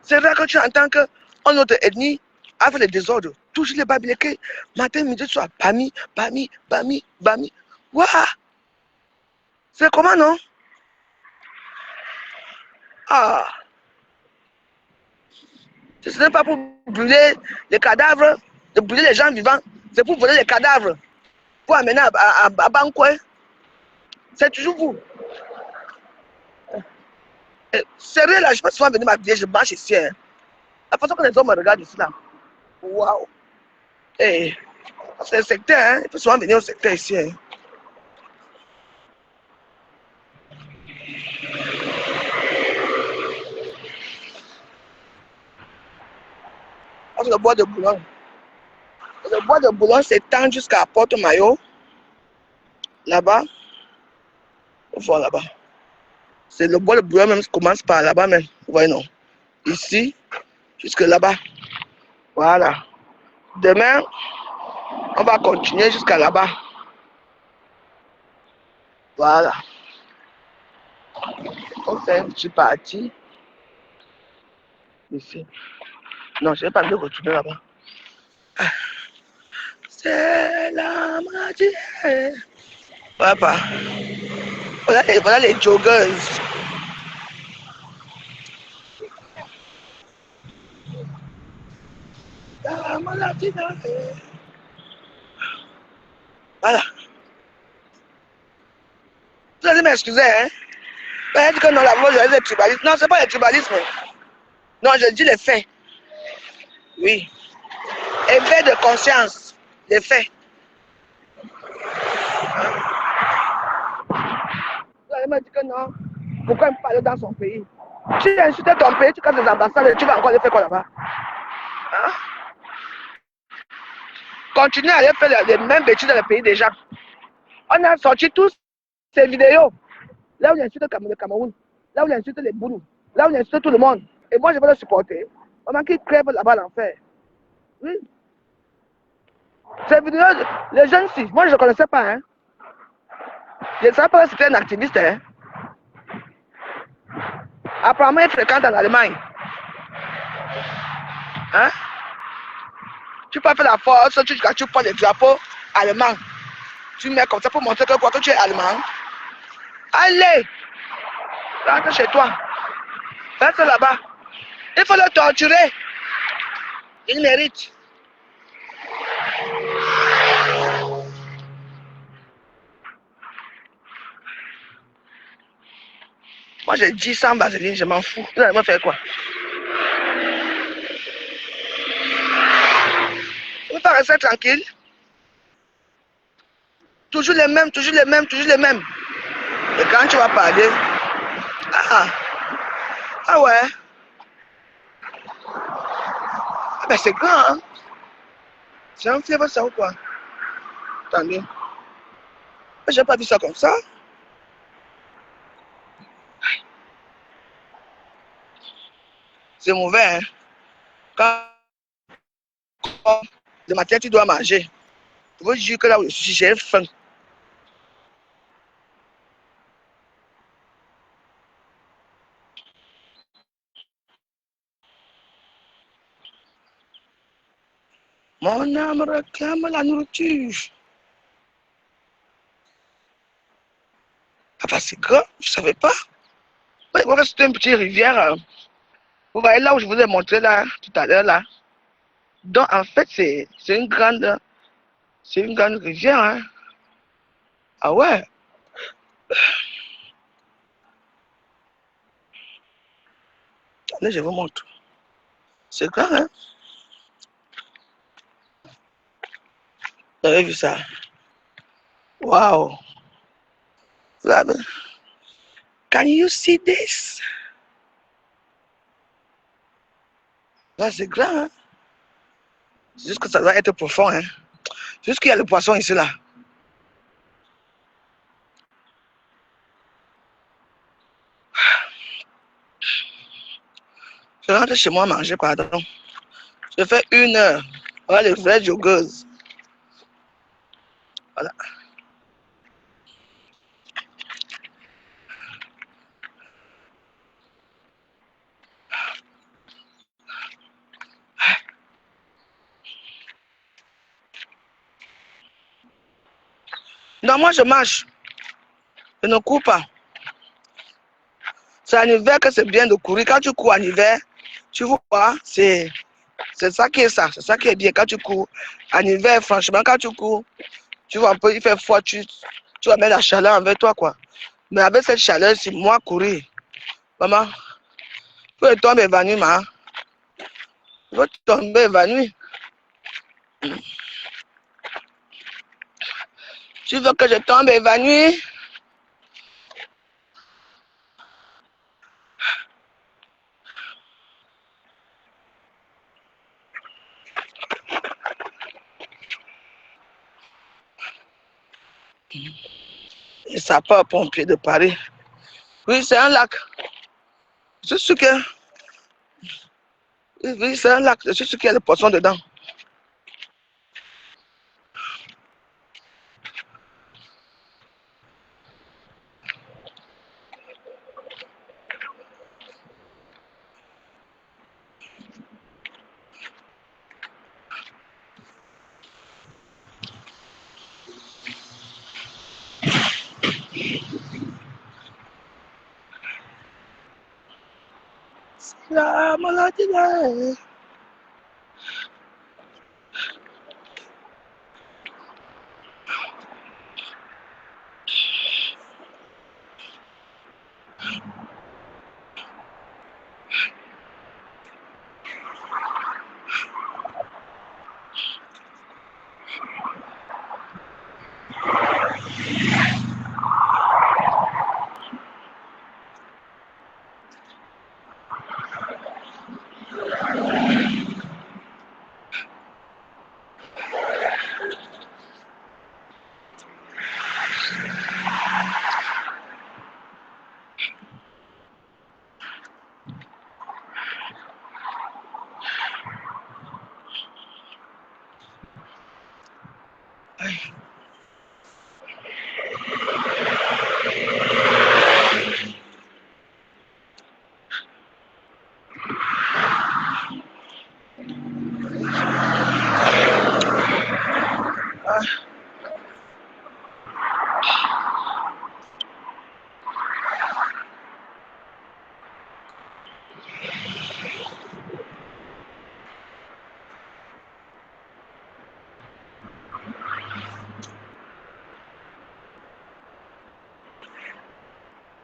C'est vrai que tu entends qu'en notre ethnie a fait les désordres. Toujours les Bamileke, matin, midi, soir, Bami. Waouh! C'est comment, non? Ah! Ce n'est pas pour brûler les cadavres, de brûler les gens vivants. C'est pour voler les cadavres. Pour amener à Banquet. C'est toujours vous. Sérieux là, je peux souvent venir m'habiller, je marche ici. Hein. La façon que les hommes me regardent ici là. Waouh. Hey. C'est le secteur, hein. Il peut souvent venir au secteur ici. Hein. Le bois de Boulogne. Le bois de Boulogne s'étend jusqu'à Porte-Maillot. Là-bas. Au fond là-bas. C'est le bois de Boulogne même qui commence par là-bas même. Vous voyez non. Ici, jusque là-bas. Voilà. Demain, on va continuer jusqu'à là-bas. Voilà. On fait un petit parti. Ici. Non, je ne vais pas me retourner là-bas. C'est la matinée. Papa. Voilà les joggers. La matinée. Voilà. Vous allez m'excuser, hein? Vous allez dire que non, la voix, c'est des tribalistes. Non, ce n'est pas les tribalismes. Non, je dis les faits. Oui. Éveil de conscience. Les faits. Vous allez me dire que non. Pourquoi il me parle dans son pays? Si tu insultes ton pays, tu casses les ambassades, tu vas encore les faire quoi là-bas? Hein? Continue à aller faire les mêmes bêtises dans le pays des gens. On a sorti tous ces vidéos. Là où il insulte le Cameroun. Là où il insulte les Boulous. Là où il insulte tout le monde. Et moi, je vais le supporter. Pendant qu'ils crèvent là-bas l'enfer. Oui. Ces vidéos, les jeunes filles, moi je ne connaissais pas. Hein. Je ne savais pas que c'était un activiste. Hein. Apparemment, il fréquente en Allemagne. Hein? Tu peux faire la force, tu prends les drapeaux allemands. Tu mets comme ça pour montrer que, quoi, que tu es allemand. Allez! Rentre chez toi. Reste là-bas. Il faut le torturer. Il mérite. Moi, j'ai dit sans vaseline, je m'en fous. Vous allez me faire quoi? Vous ne pouvez pas rester tranquille. Toujours les mêmes, toujours les mêmes, toujours les mêmes. Et quand tu vas parler, ah ouais. Ah ben c'est grand, hein. C'est un fièvre ça ou quoi? Attendez. J'ai pas vu ça comme ça. C'est mauvais, hein. Quand le matin tu dois manger. Je vous jure que là où je suis, j'ai faim. Mon âme réclame la nourriture. Ah bah c'est grand, je ne savais pas. Ouais, voilà, c'était une petite rivière. Vous voyez là où je vous ai montré là, tout à l'heure là. Donc en fait c'est une grande rivière. Hein. Ah ouais. Allez, je vous montre. C'est grand, hein. Vous avez vu ça? Wow. Can you see this? Là, c'est grand, hein? C'est juste que ça doit être profond, hein? C'est juste qu'il y a le poisson ici, là. Je rentre chez moi manger, pardon. Je fais 1 heure. Voilà les vraies joggeuses. Voilà. Non, moi je marche. Je ne cours pas. C'est en hiver que c'est bien de courir. Quand tu cours en hiver, Tu vois, c'est ça qui est ça. C'est ça qui est bien. Quand tu cours, en hiver, franchement, quand tu cours, tu vois un peu, il fait froid, tu vas mettre la chaleur envers toi, quoi. Mais avec cette chaleur, c'est moi courir. Maman, tu veux tomber évanoui, maman. Tu veux tomber évanoui. Tu veux que je tombe évanoui? Les sapeurs-pompiers de Paris. Oui, c'est un lac. Je suis sûr que... Oui, c'est un lac. Je suis sûr qu'il y a des poissons dedans. La maladie là.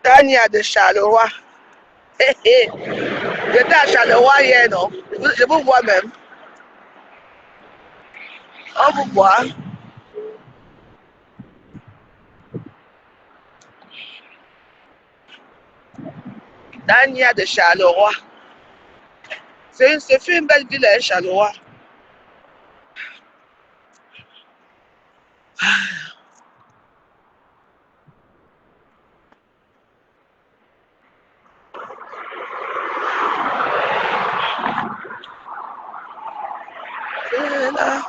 Tania de Charleroi. J'étais à Charleroi hier, non? Je vous vois même. On vous voit. Tania de Charleroi. C'est une belle ville, hein, Charleroi. C'est là.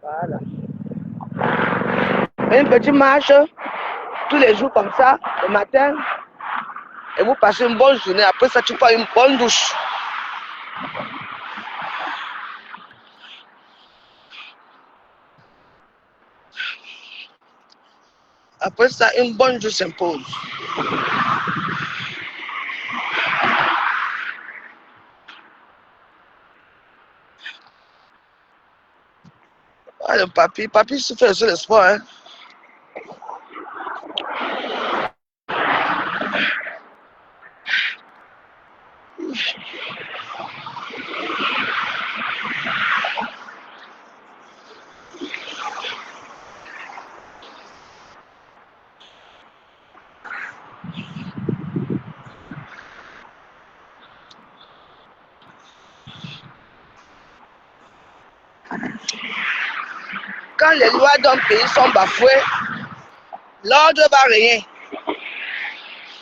Voilà. Une petite marche tous les jours comme ça, le matin, et vous passez une bonne journée. Après ça, tu prends une bonne douche. Après ça, une bonne douche s'impose. Ah, le papy se fait aussi le sport, hein. quand les lois d'un pays sont bafouées, l'ordre va régner.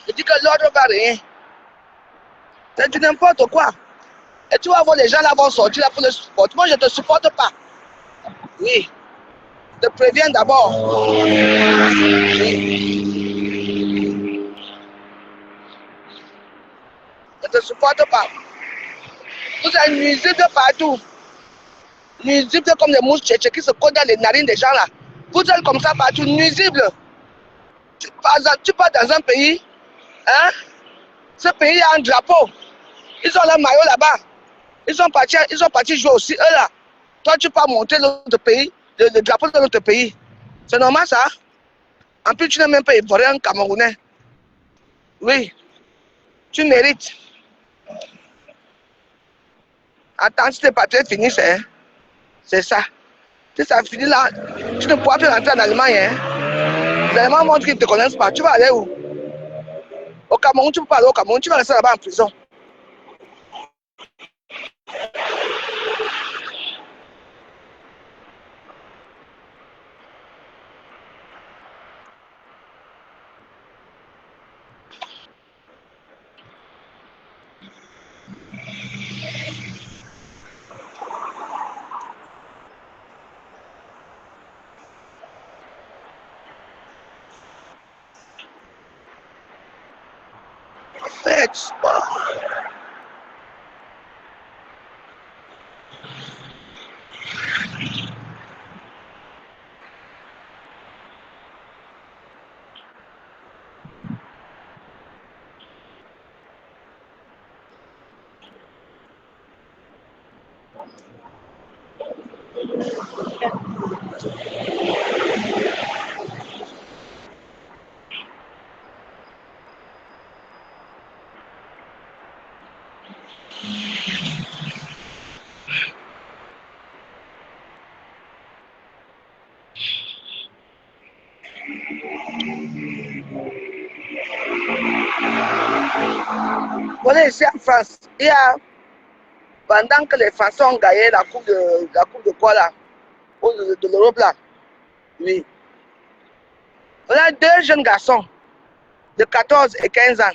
Je dis que l'ordre va régner. C'est du n'importe quoi. Et tu vas voir les gens là vont sortir là pour le supporter. Moi, je ne te supporte pas. Oui. Je te préviens d'abord. Oui. Je ne te supporte pas. Vous êtes nuisibles partout. Nuisibles comme les mouches tchétchées qui se collent dans les narines des gens là. Vous êtes comme ça partout, nuisibles. Tu pars dans un pays, hein? Ce pays a un drapeau. Ils ont leur maillot là-bas. Ils sont partis jouer aussi, eux là. Toi, tu peux monter l'autre pays, le drapeau de l'autre pays. C'est normal ça? En plus, tu n'es même pas ivoirien, camerounais. Oui. Tu mérites. Attends, si tes papiers finissent, hein? C'est ça. Si ça finit là, tu ne pourras plus rentrer en Allemagne. Hein? Les Allemands montrent qu'ils ne te connaissent pas. Tu vas aller où? Au Cameroun, tu ne peux pas aller au Cameroun. Tu vas rester là-bas en prison. Faites. Voilà, ici en France, il y a, pendant que les Français ont gagné la coupe de quoi là, de l'Europe là, oui. On a deux jeunes garçons de 14 et 15 ans.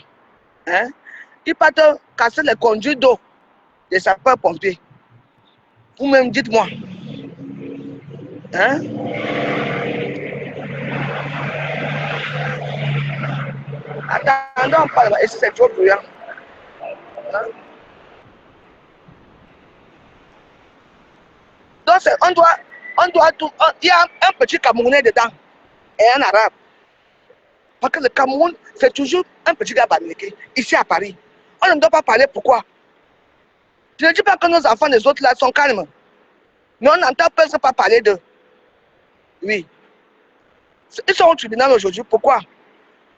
Hein? Ils partent casser les conduits d'eau des sapeurs-pompiers. Vous-même, dites-moi. Hein? Attendons, et si c'est trop bruyant. Hein? Donc, on doit tout. Il y a un petit Camerounais dedans et un Arabe. Parce que le Cameroun, c'est toujours un petit gars bamileke, ici à Paris. On ne doit pas parler pourquoi. Je ne dis pas que nos enfants des autres là sont calmes. Mais on n'entend presque pas parler d'eux. Oui. Ils sont au tribunal aujourd'hui. Pourquoi?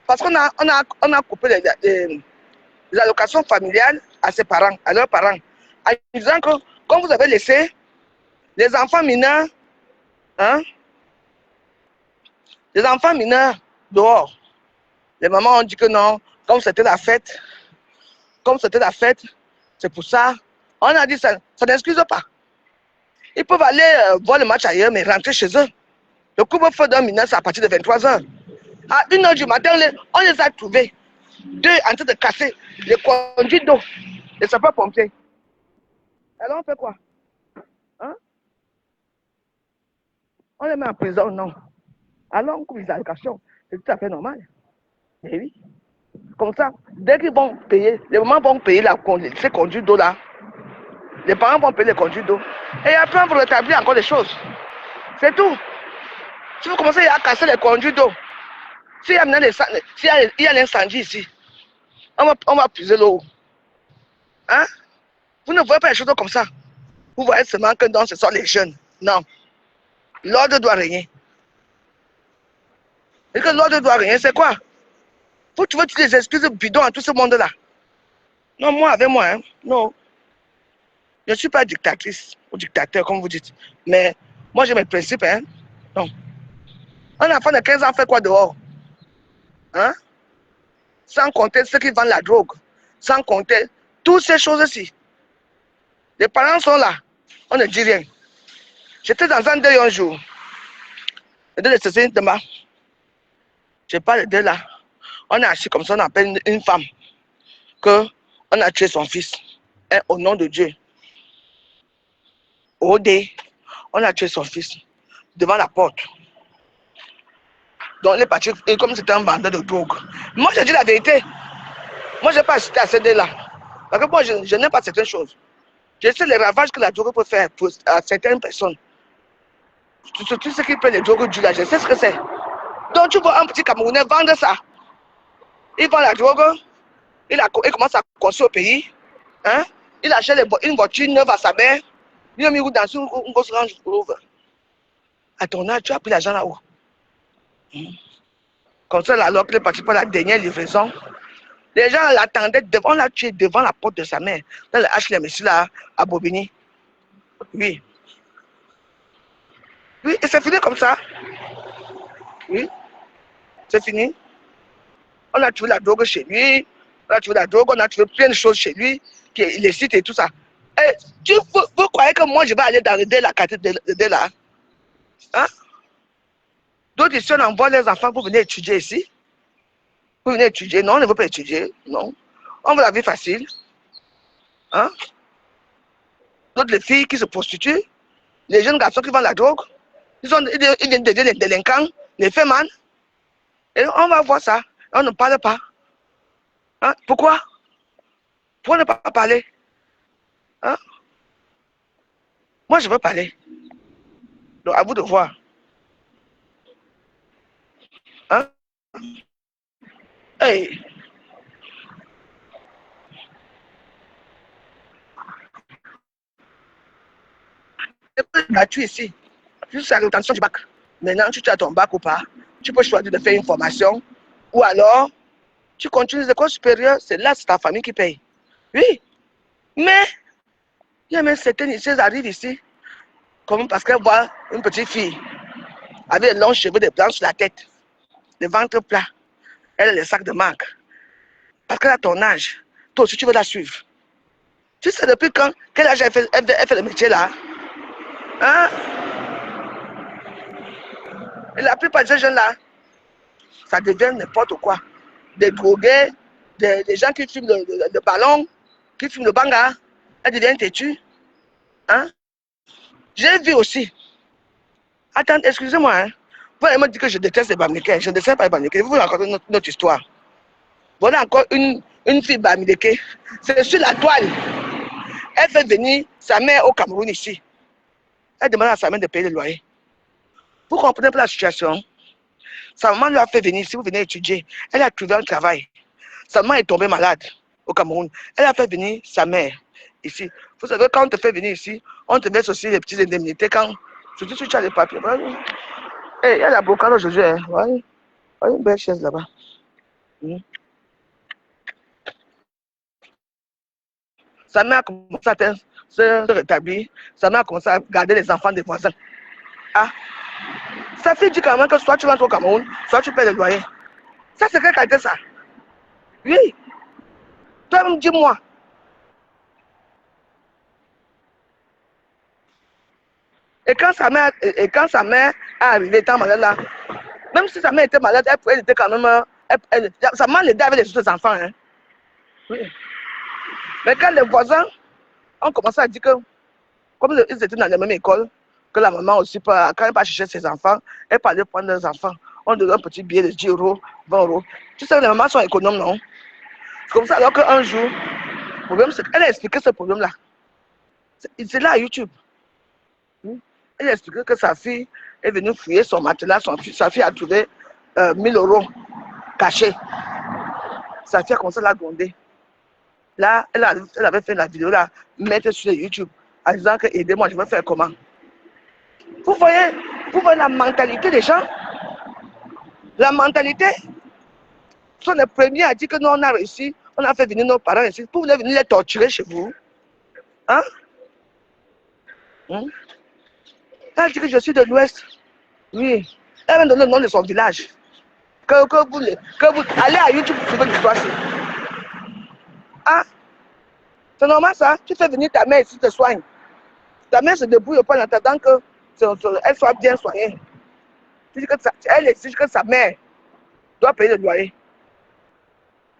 Parce qu'on a coupé les allocations familiales à ses parents, à leurs parents. En disant que, comme vous avez laissé les enfants mineurs, hein, les enfants mineurs dehors, les mamans ont dit que non, comme c'était la fête, c'est pour ça. On a dit ça n'excuse pas. Ils peuvent aller voir le match ailleurs, mais rentrer chez eux. Le couvre-feu d'un mineur, c'est à partir de 23h. À 1h du matin, on les a trouvés. Deux en train de casser les conduits d'eau, les sapeurs-pompiers. Alors on fait quoi? Hein? On les met en prison, non. Alors on coupe les allocations. C'est tout à fait normal. Mais oui. Comme ça, dès qu'ils vont payer, les mamans vont payer ces conduits d'eau là. Les parents vont payer les conduits d'eau. Et après, on va rétablir encore les choses. C'est tout. Si vous commencez à casser les conduits d'eau, s'il y a un incendie ici, on va puiser l'eau. Hein? Vous ne voyez pas les choses comme ça. Vous voyez seulement que ce sont les jeunes. Non. L'ordre doit régner. Et que l'ordre doit régner, c'est quoi? Tu veux toutes les excuses bidons à tout ce monde-là? Non, moi, avec moi, hein? Non. Je ne suis pas dictatrice ou dictateur, comme vous dites. Mais moi, j'ai mes principes, hein? Non. Un enfant de 15 ans fait quoi dehors? Hein? Sans compter ceux qui vendent la drogue. Sans compter toutes ces choses-ci. Les parents sont là. On ne dit rien. J'étais dans un deuil un jour. Le deux de Cécile Tema. Je parle de là. On est assis comme ça, on appelle une femme que on a tué son fils. Et au nom de Dieu. Odé, on a tué son fils devant la porte. Donc, les partis, et comme c'était un vendeur de drogue. Moi, je dis la vérité. Moi, je n'ai pas assisté à ces deux-là. Parce que moi, je n'aime pas certaines choses. Je sais les ravages que la drogue peut faire à certaines personnes. Tout ce qui peut les drogues du là, je sais ce que c'est. Donc, tu vois un petit Camerounais vendre ça. Il vend la drogue, il commence à construire au pays. Hein? Il achète une voiture neuve à sa mère. Il a mis dans une grosse Range Rover. À ton âge, tu as pris l'argent là-haut. Comme ça, alors qu'il est parti pour la dernière livraison, les gens l'attendaient, on l'a tué devant la porte de sa mère, dans le HLM ici là, à Bobigny. Oui. Oui, et c'est fini comme ça. Oui. C'est fini. On a trouvé la drogue chez lui, on a trouvé la drogue, on a trouvé plein de choses chez lui, qui est illicite et tout ça. Et vous croyez que moi je vais aller dans le dé la cathédrale de là? Hein? D'autres ici, on envoie les enfants pour venir étudier ici. Pour venir étudier. Non, on ne veut pas étudier. Non. On veut la vie facile. Hein? D'autres, les filles qui se prostituent. Les jeunes garçons qui vendent la drogue. Ils viennent devenir les délinquants, les fémans. Et on va voir ça. On ne parle pas. Hein? Pourquoi? Pourquoi ne pas parler? Hein? Moi, je veux parler. Donc, à vous de voir. Hein? Hey. Tu ici. Juste la rétention du bac. Maintenant, tu as ton bac ou pas. Tu peux choisir de faire une formation. Ou alors, tu continues les écoles supérieures. C'est là, c'est ta famille qui paye. Oui. Mais, il y a même certaines ici, elles arrivent ici. Comme parce qu'elles voient une petite fille avec des longs cheveux, des blancs sur la tête, des ventres plats. Elle a les sacs de marque. Parce qu'elle a ton âge. Toi aussi, tu veux la suivre. Tu sais depuis quand, quel âge elle fait le métier là? Hein? Et la plupart de ces jeunes-là, ça devient n'importe quoi. Des drogués, des gens qui fument le ballon, qui fument le banga, elles deviennent têtues. Hein? J'ai vu aussi. Attends, excusez-moi. Hein? Vous allez me dire que je déteste les Bamileke. Je ne déteste pas les Bamileke. Vous voulez raconter notre histoire. Voilà encore une fille Bamileke. C'est sur la toile. Elle fait venir sa mère au Cameroun ici. Elle demande à sa mère de payer le loyer. Vous comprenez pas la situation? Sa maman lui a fait venir ici, vous venez étudier. Elle a trouvé un travail. Sa maman est tombée malade au Cameroun. Elle a fait venir sa mère ici. Vous savez, quand on te fait venir ici, on te met aussi les petites indemnités. Surtout si tu as les papiers. Hey, il y a la blocade aujourd'hui. Hein. Voilà une belle chaise là-bas. Sa mère a commencé à se rétablir. Sa mère a commencé à garder les enfants des voisins. Ah, sa fille dit quand même que soit tu rentres au Cameroun, soit tu paies le loyer. Ça, c'est quelle qualité ça? Oui. Toi, dis-moi. Et quand sa mère est arrivée, étant malade là, même si sa mère était malade, elle était quand même. Sa maman l'aidait avec les autres enfants. Hein. Oui. Mais quand les voisins ont commencé à dire que, comme ils étaient dans la même école, que la maman aussi, quand elle part chercher ses enfants, elle parlait prendre leurs enfants. On donne un petit billet de 10 euros, 20 euros. Tu sais, les mamans sont économes, non? C'est comme ça, alors qu'un jour, le problème, c'est qu'elle a expliqué ce problème-là. C'est là à YouTube. Elle a expliqué que sa fille est venue fouiller son matelas, sa fille a trouvé 1000 euros cachés. Sa fille a commencé à la gronder. Là, elle avait fait la vidéo là, mettre sur YouTube, en disant que aidez-moi, je vais faire comment? Vous voyez la mentalité des gens? La mentalité sont les premiers à dire que nous on a réussi, on a fait venir nos parents ici, pour venir les torturer chez vous. Hein? Elle dit que je suis de l'Ouest. Oui. Elle m'a donné le nom de son village. Que vous allez à YouTube pour trouver l'histoire. Ah, c'est normal ça. Tu fais venir ta mère ici te soigne. Ta mère se débrouille en attendant qu'elle soit bien soignée. Elle exige que sa mère doit payer le loyer.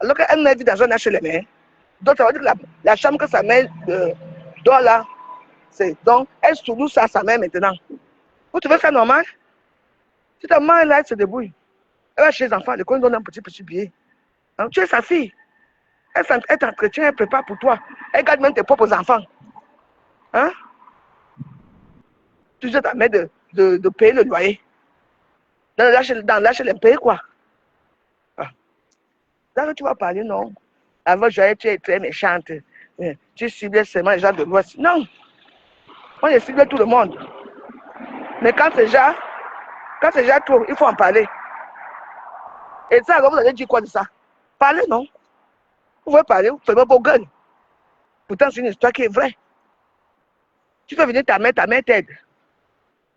Alors qu'elle vit dans un HLM. Donc, ça veut dire que la chambre que sa mère dort là, donc, elle sous-loue ça à sa mère maintenant. Vous trouvez ça normal? Si ta mère là, elle se débrouille. Elle va chez les enfants, l'école donne un petit billet. Donc, tu es sa fille. Elle t'entretient, elle prépare pour toi. Elle garde même tes propres enfants. Hein? Tu dis à ta mère de payer le loyer. Dans l'HLM, payer quoi? Ah. Là, tu vas parler, non? Avant, tu es très méchante. Tu ciblais seulement les gens de l'Ouest. Non. On est ciblé tout le monde. Mais quand c'est déjà trop, il faut en parler. Et ça, alors vous allez dire quoi de ça? Parlez, non? Vous pouvez parler, vous faites vos gueules. Pourtant, c'est une histoire qui est vraie. Tu fais venir ta mère t'aide.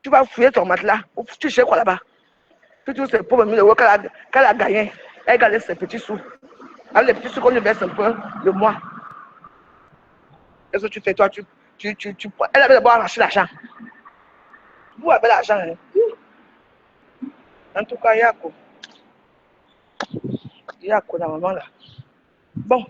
Tu vas fouiller ton matelas. Tu sais quoi là-bas? Tu trouves ses pauvres 1000 euros qu'elle a gagné. Elle gagne ses petits sous. Avec les petits sous qu'on lui verse un peu le mois. Qu'est-ce que tu fais, toi? Elle avait d'abord arraché l'argent. Vous avez l'argent. Hein? En tout cas, Yako, la maman là. Bon.